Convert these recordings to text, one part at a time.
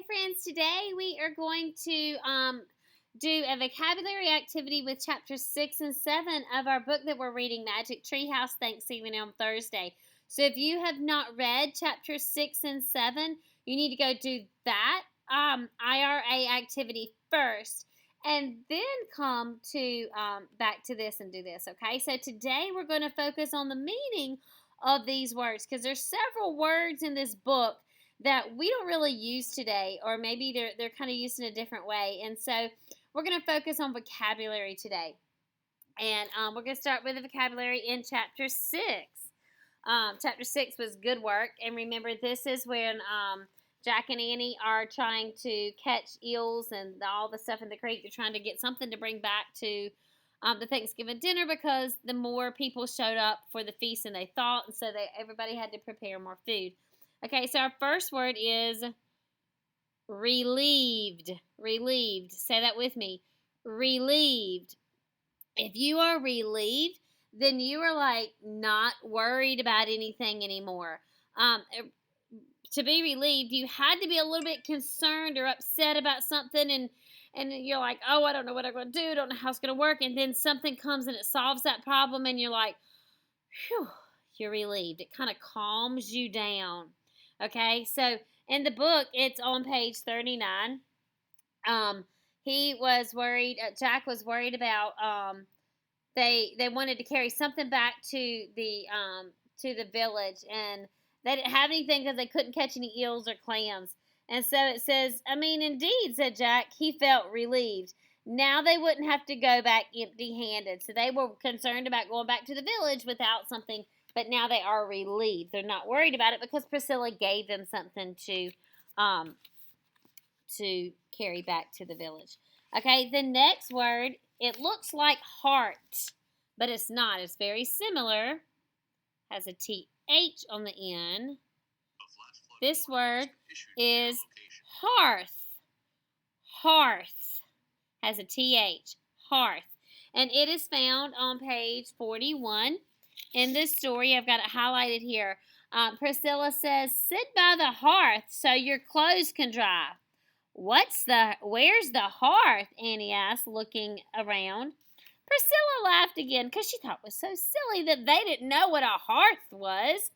Hey friends, today we are going to do a vocabulary activity with chapters 6 and 7 of our book that we're reading, Magic Treehouse Thanksgiving on Thursday. So if you have not read chapters 6 and 7, you need to go do that IRA activity first and then come to back to this and do this, okay? So today we're going to focus on the meaning of these words because there's several words in this book that we don't really use today, or maybe they're kind of used in a different way. And so we're going to focus on vocabulary today. And we're going to start with the vocabulary in chapter 6. Chapter 6 was good work. And remember, this is when Jack and Annie are trying to catch eels and all the stuff in the creek. They're trying to get something to bring back to the Thanksgiving dinner because the more people showed up for the feast than they thought. And so everybody had to prepare more food. Okay, so our first word is relieved. Relieved. Say that with me. Relieved. If you are relieved, then you are like not worried about anything anymore. To be relieved, you had to be a little bit concerned or upset about something, and you're like, oh, I don't know what I'm going to do. I don't know how it's going to work. And then something comes and it solves that problem, and you're like, whew, you're relieved. It kind of calms you down. Okay, so in the book, it's on page 39. He was worried. Jack was worried about. They wanted to carry something back to the village, and they didn't have anything because they couldn't catch any eels or clams. And so it says, I mean, indeed, said Jack. He felt relieved. Now they wouldn't have to go back empty-handed. So they were concerned about going back to the village without something. But now they are relieved. They're not worried about it because Priscilla gave them something to carry back to the village. Okay, the next word, it looks like heart, but it's not. It's very similar. Has a TH on the end. This word is hearth. Hearth has a TH. Hearth. And it is found on page 41. In this story, I've got it highlighted here. Priscilla says, sit by the hearth so your clothes can dry. Where's the hearth? Annie asked, looking around. Priscilla laughed again because she thought it was so silly that they didn't know what a hearth was.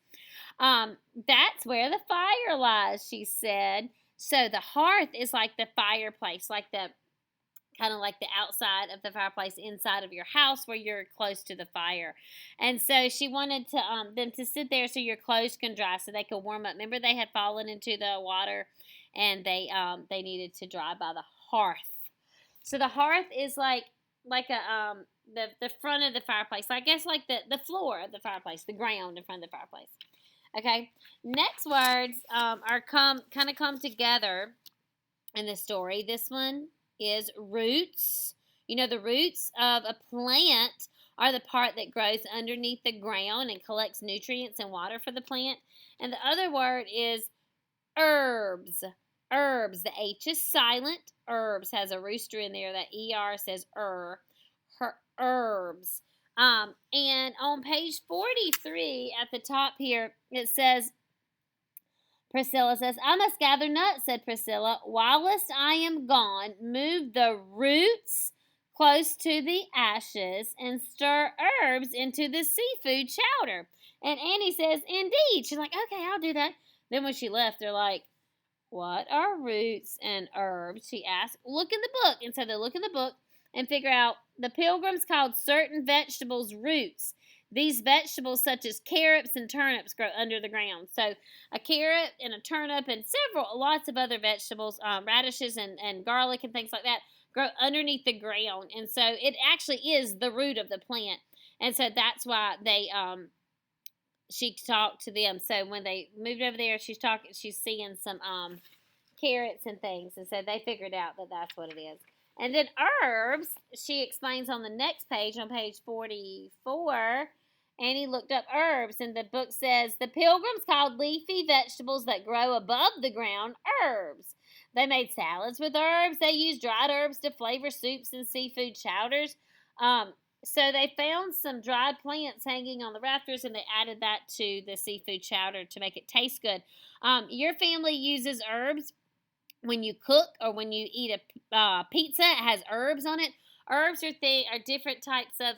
That's where the fire lies, she said. So the hearth is like the fireplace, like the kind of like the outside of the fireplace inside of your house where you're close to the fire. And so she wanted to them to sit there so your clothes can dry so they could warm up. Remember, they had fallen into the water and they needed to dry by the hearth. So the hearth is like a the front of the fireplace. I guess like the floor of the fireplace, the ground in front of the fireplace. Okay. Next words come together in the story. This one is roots. You know, the roots of a plant are the part that grows underneath the ground and collects nutrients and water for the plant. And the other word is herbs. Herbs. The H is silent. Herbs has a rooster in there. That ER says herbs. And on page 43 at the top here, it says, Priscilla says, I must gather nuts, said Priscilla. Whilst I am gone, move the roots close to the ashes and stir herbs into the seafood chowder. And Annie says, indeed. She's like, okay, I'll do that. Then when she left, they're like, what are roots and herbs? She asked. Look in the book. And so they look in the book and figure out the Pilgrims called certain vegetables roots. These vegetables, such as carrots and turnips, grow under the ground. So a carrot and a turnip and lots of other vegetables, radishes and garlic and things like that, grow underneath the ground. And so it actually is the root of the plant. And so that's why she talked to them. So when they moved over there, she's seeing some carrots and things. And so they figured out that that's what it is. And then herbs, she explains on the next page, on page 44, Annie looked up herbs, and the book says, the Pilgrims called leafy vegetables that grow above the ground herbs. They made salads with herbs. They used dried herbs to flavor soups and seafood chowders. So they found some dried plants hanging on the rafters, and they added that to the seafood chowder to make it taste good. Your family uses herbs when you cook or when you eat a pizza, it has herbs on it. Herbs are different types of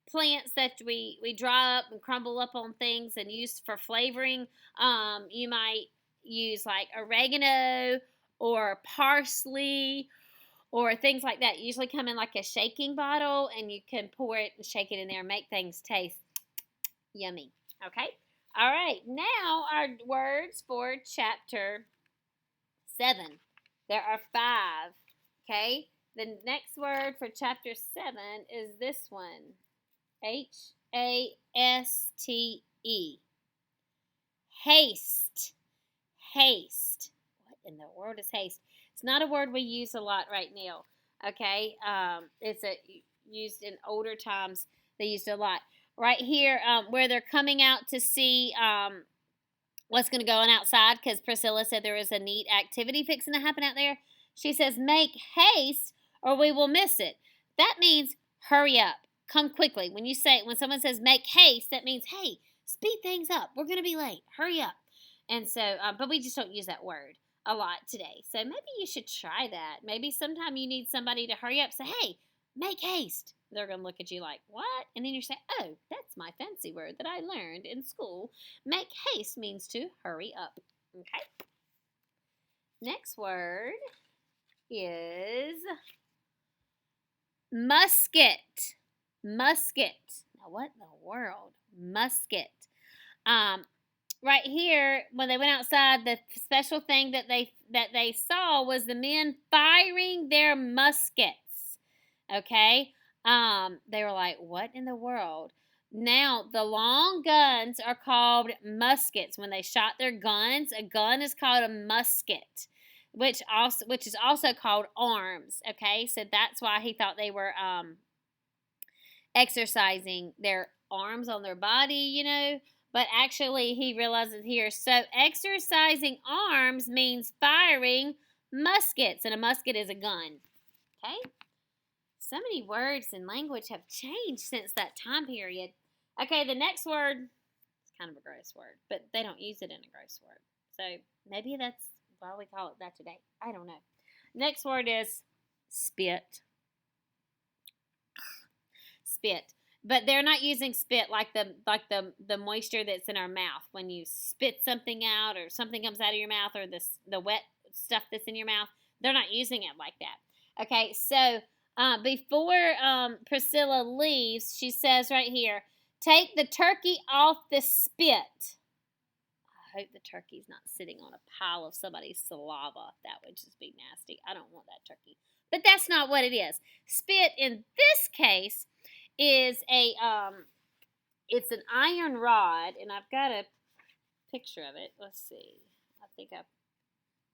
plants that we dry up and crumble up on things and use for flavoring. You might use like oregano or parsley or things like that. Usually come in like a shaking bottle, and you can pour it and shake it in there and make things taste yummy. Okay? All right. Now our words for chapter 7. There are 5. Okay? The next word for chapter 7 is this one. Haste. Haste. Haste. What in the world is haste? It's not a word we use a lot right now. Okay? It's used in older times. They used it a lot. Right here, where they're coming out to see what's going to go on outside, because Priscilla said there is a neat activity fixing to happen out there. She says, make haste or we will miss it. That means hurry up. Come quickly. When someone says make haste, that means, hey, speed things up. We're going to be late. Hurry up. And so, but we just don't use that word a lot today. So maybe you should try that. Maybe sometime you need somebody to hurry up. Say, hey, make haste. They're going to look at you like, what? And then you say, oh, that's my fancy word that I learned in school. Make haste means to hurry up. Okay. Next word is musket. Musket. Now, what in the world? Musket. Right here, when they went outside, the special thing that they saw was the men firing their muskets. Okay? They were like, what in the world? Now, the long guns are called muskets. When they shot their guns, a gun is called a musket, which is also called arms. Okay? So that's why he thought they were exercising their arms on their body, but actually he realizes here, so exercising arms means firing muskets, and a musket is a gun. Okay? So many words and language have changed since that time period. Okay, the next word is kind of a gross word, but they don't use it in a gross word. So maybe that's why we call it that today. I don't know. Next word is spit. Spit. But they're not using spit like the moisture that's in our mouth when you spit something out or something comes out of your mouth, or the wet stuff that's in your mouth. They're not using it like that. Okay, so before Priscilla leaves, she says right here, take the turkey off the spit. I hope the turkey's not sitting on a pile of somebody's saliva. That would just be nasty. I don't want that turkey. But that's not what it is. Spit in this case is it's an iron rod, and I've got a picture of it. Let's see. I think I'm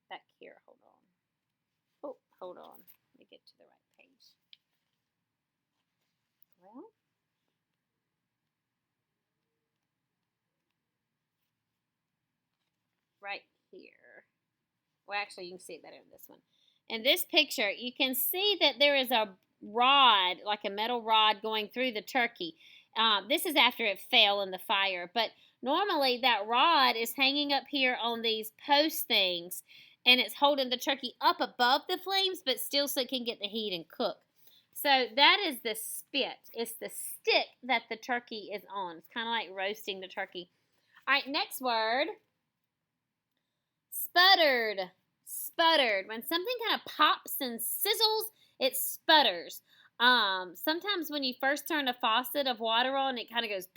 back here. Hold on. Oh, hold on. Let me get to the right page. Well, right here. Well, actually, you can see it better in this one. In this picture, you can see that there is a rod, like a metal rod, going through the turkey. This is after it fell in the fire, but normally that rod is hanging up here on these post things, and it's holding the turkey up above the flames, but still so it can get the heat and cook. So that is the spit. It's the stick that the turkey is on. It's kind of like roasting the turkey. All right, next word. Sputtered. Sputtered. When something kind of pops and sizzles, it sputters. Sometimes when you first turn a faucet of water on, it kind of goes,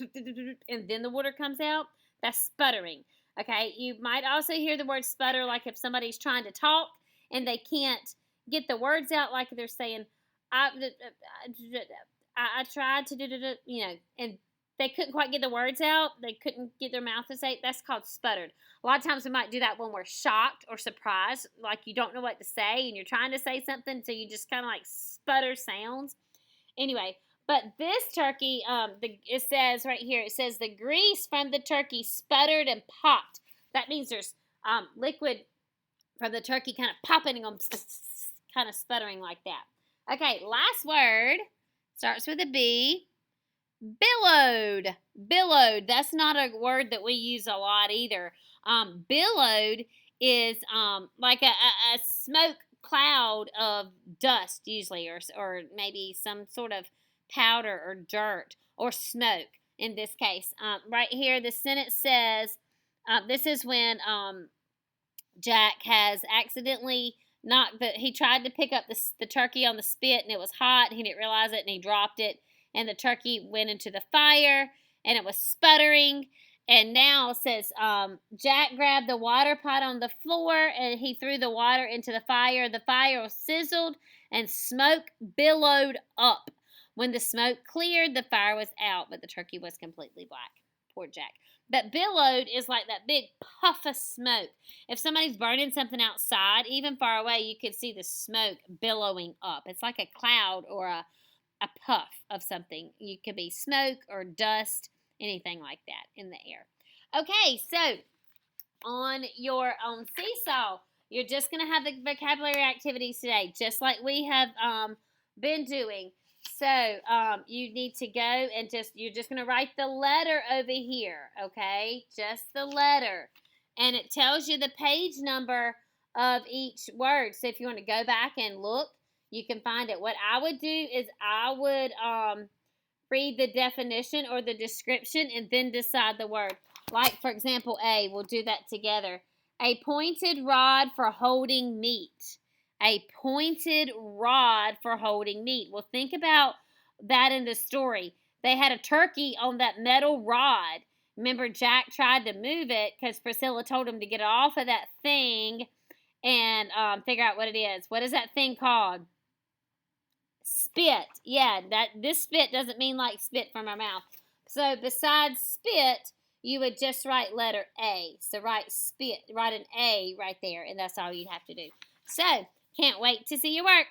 and then the water comes out. That's sputtering. Okay, you might also hear the word sputter, like if somebody's trying to talk and they can't get the words out, like they're saying, I tried to, and they couldn't quite get the words out. They couldn't get their mouth to say. That's called sputtered. A lot of times we might do that when we're shocked or surprised, like you don't know what to say and you're trying to say something, so you just kind of like sputter sounds. Anyway, but this turkey, it says right here, it says the grease from the turkey sputtered and popped. That means there's liquid from the turkey kind of popping and kind of sputtering like that. Okay, last word starts with a B. Billowed. Billowed. That's not a word that we use a lot either. Billowed is like a smoke cloud of dust usually, or maybe some sort of powder or dirt or smoke in this case. Right here, the sentence says, this is when Jack has accidentally he tried to pick up the turkey on the spit and it was hot. He didn't realize it and he dropped it. And the turkey went into the fire and it was sputtering. And now it says Jack grabbed the water pot on the floor and he threw the water into the fire. The fire sizzled and smoke billowed up. When the smoke cleared, the fire was out, but the turkey was completely black. Poor Jack. But billowed is like that big puff of smoke. If somebody's burning something outside, even far away, you could see the smoke billowing up. It's like a cloud or a puff of something. You could be smoke or dust, anything like that in the air. Okay, so on your seesaw, you're just going to have the vocabulary activities today, just like we have been doing. So you need to go and you're just going to write the letter over here, okay? Just the letter. And it tells you the page number of each word. So if you want to go back and look, you can find it. What I would do is I would read the definition or the description and then decide the word. Like, for example, A. We'll do that together. A pointed rod for holding meat. A pointed rod for holding meat. Well, think about that in the story. They had a turkey on that metal rod. Remember, Jack tried to move it because Priscilla told him to get it off of that thing and figure out what it is. What is that thing called? Spit. Yeah, this spit doesn't mean like spit from our mouth. So besides spit, you would just write letter A. So write spit, write an A right there, and that's all you'd have to do. So, can't wait to see your work.